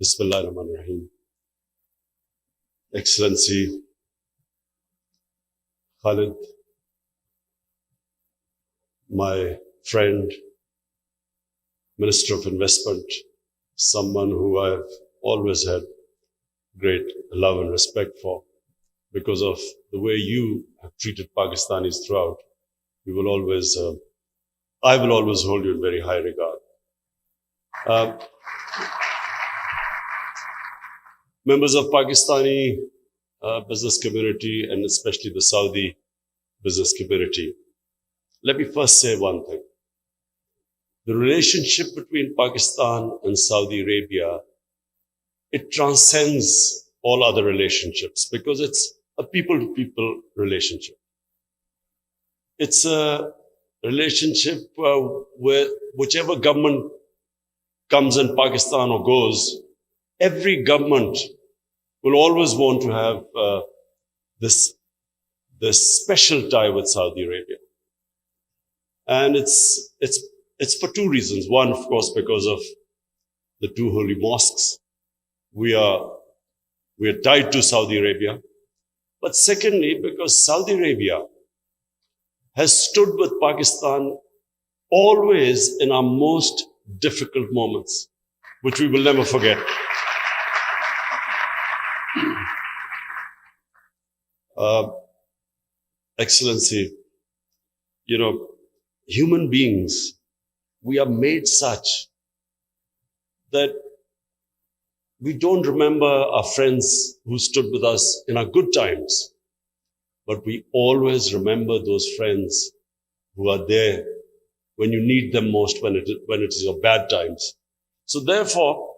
Bismillahirrahmanirrahim. Excellency Khalid, my friend, Minister of Investment, someone who I've always had great love and respect for because of the way you have treated Pakistanis throughout. You will always, I will always hold you in very high regard. Members of Pakistani business community and especially the Saudi business community, let me first say one thing. The relationship between Pakistan and Saudi Arabia, it transcends all other relationships because it's a people-to-people relationship. It's a relationship where whichever government comes in Pakistan or goes, every government will always want to have this special tie with Saudi Arabia. And it's for two reasons. One, of course, because of the two holy mosques. We are tied to Saudi Arabia. But secondly, because Saudi Arabia has stood with Pakistan always in our most difficult moments, which we will never forget. Excellency, human beings, we are made such that we don't remember our friends who stood with us in our good times, but we always remember those friends who are there when you need them most, when it is your bad times. So therefore,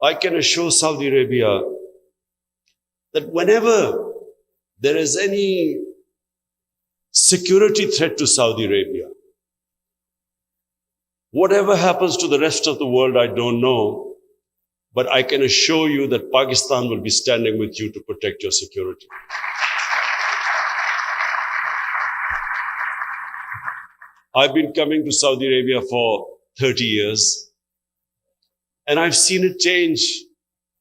I can assure Saudi Arabia that whenever there is any security threat to Saudi Arabia, whatever happens to the rest of the world, I don't know, but I can assure you that Pakistan will be standing with you to protect your security. I've been coming to Saudi Arabia for 30 years, and I've seen it change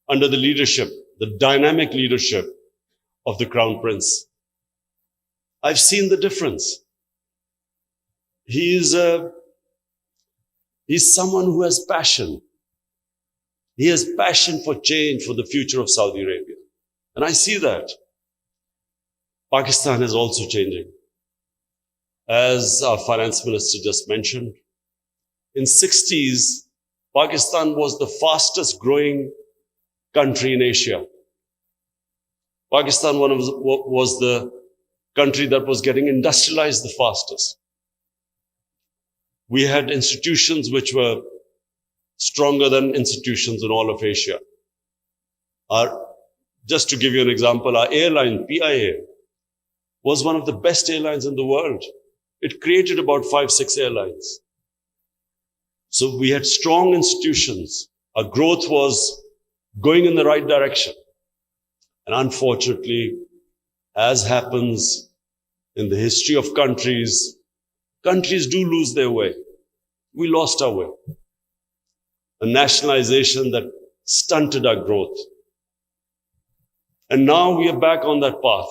under the leadership, the dynamic leadership of the Crown Prince. I've seen the difference. He's someone who has passion. He has passion for change, for the future of Saudi Arabia. And I see that. Pakistan is also changing. As our finance minister just mentioned, in 60s, Pakistan was the fastest growing country in Asia. Pakistan was the country that was getting industrialized the fastest. We had institutions which were stronger than institutions in all of Asia. Just to give you an example, our airline, PIA, was one of the best airlines in the world. It created about 5-6 airlines. So we had strong institutions. Our growth was going in the right direction. And unfortunately, as happens in the history of countries, countries do lose their way. We lost our way. A nationalization that stunted our growth. And now we are back on that path.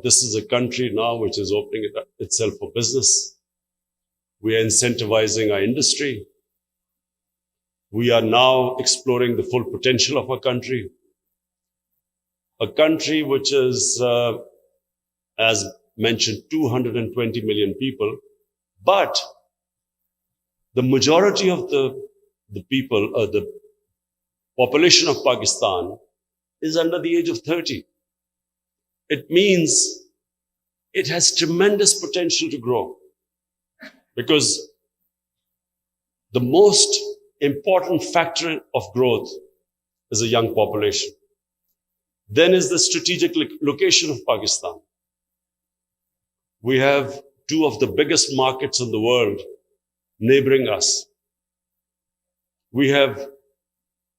This is a country now which is opening itself for business. We are incentivizing our industry. We are now exploring the full potential of our country. A country which is, as mentioned, 220 million people, but the majority of the people, the population of Pakistan is under the age of 30. It means it has tremendous potential to grow because the most important factor of growth is a young population. Then is the strategic location of Pakistan. We have two of the biggest markets in the world neighboring us. We have,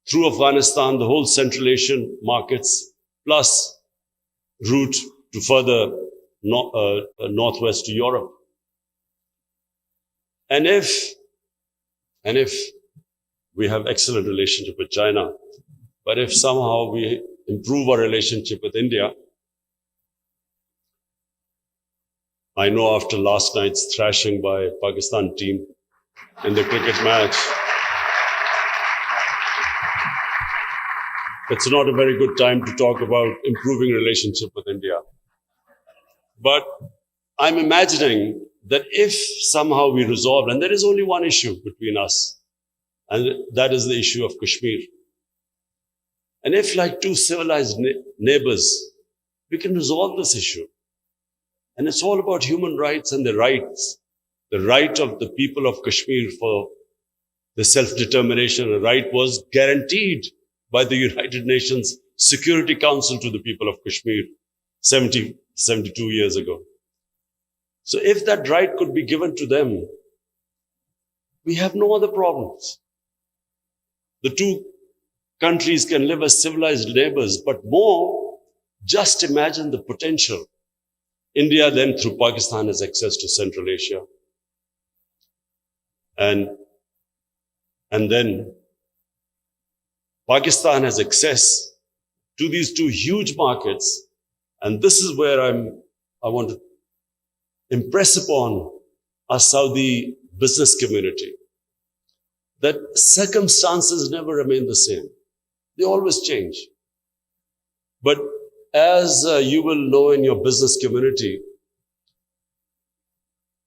through Afghanistan, the whole Central Asian markets, plus route to further northwest to Europe. And if We have excellent relationship with China. But if somehow we improve our relationship with India, I know after last night's thrashing by Pakistan team in the cricket match, it's not a very good time to talk about improving relationship with India. But I'm imagining that if somehow we resolve, and there is only one issue between us, and that is the issue of Kashmir. And if like two civilized neighbors, we can resolve this issue. And it's all about human rights and the rights. The right of the people of Kashmir for the self-determination, a right was guaranteed by the United Nations Security Council to the people of Kashmir 72 years ago. So if that right could be given to them, we have no other problems. The two countries can live as civilized neighbors, but more, just imagine the potential. India then through Pakistan has access to Central Asia. And then Pakistan has access to these two huge markets. And this is where I want to impress upon our Saudi business community that circumstances never remain the same. They always change. But as you will know in your business community,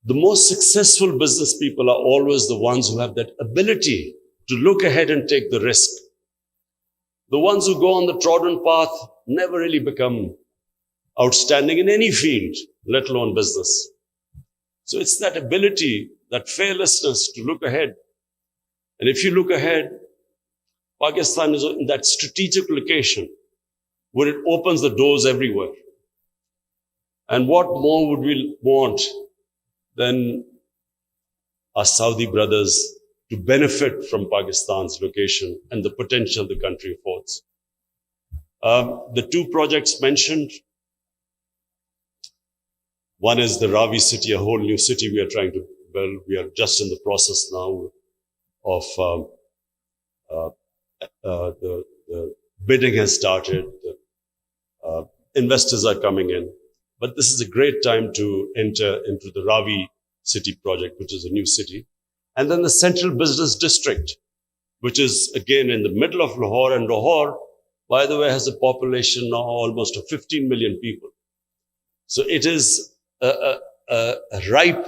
the most successful business people are always the ones who have that ability to look ahead and take the risk. The ones who go on the trodden path never really become outstanding in any field, let alone business. So it's that ability, that fearlessness to look ahead. And if you look ahead, Pakistan is in that strategic location where it opens the doors everywhere. And what more would we want than our Saudi brothers to benefit from Pakistan's location and the potential the country affords. The two projects mentioned, one is the Ravi city, a whole new city we are trying to build. We are just in the process now of the bidding has started. Investors are coming in. But this is a great time to enter into the Ravi city project, which is a new city. And then the central business district, which is again in the middle of Lahore. And Lahore, by the way, has a population now almost of 15 million people. So it is ripe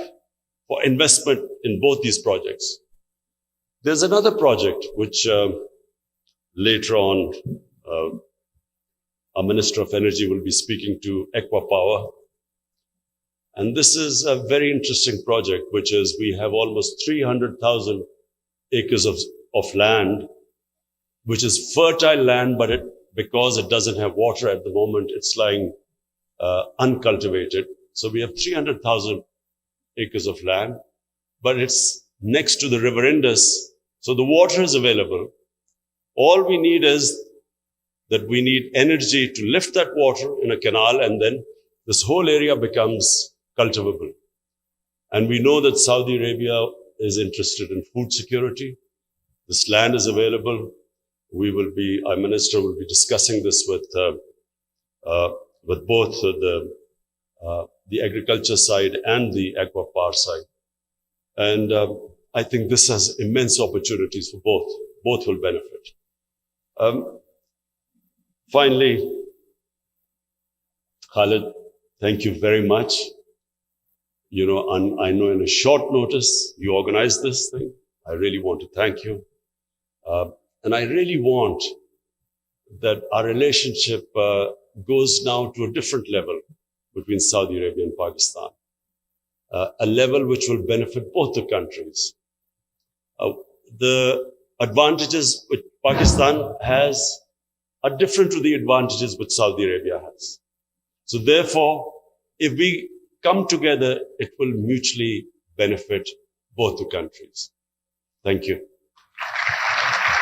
for investment in both these projects. There's another project which later on our Minister of Energy will be speaking to Aqua Power. And this is a very interesting project, which is we have almost 300,000 acres of land, which is fertile land, but because it doesn't have water at the moment, it's lying uncultivated. So we have 300,000 acres of land, but it's next to the River Indus. So the water is available. All we need is that we need energy to lift that water in a canal, and then this whole area becomes cultivable. And we know that Saudi Arabia is interested in food security. This land is available. Our minister will be discussing this with both the agriculture side and the aqua power side. And I think this has immense opportunities for both. Both will benefit. Finally, Khalid, thank you very much. You know, I know in a short notice, you organized this thing. I really want to thank you. And I really want that our relationship goes now to a different level between Saudi Arabia and Pakistan. A level which will benefit both the countries. The advantages which Pakistan has are different to the advantages which Saudi Arabia has. So therefore, if we come together, it will mutually benefit both the countries. Thank you.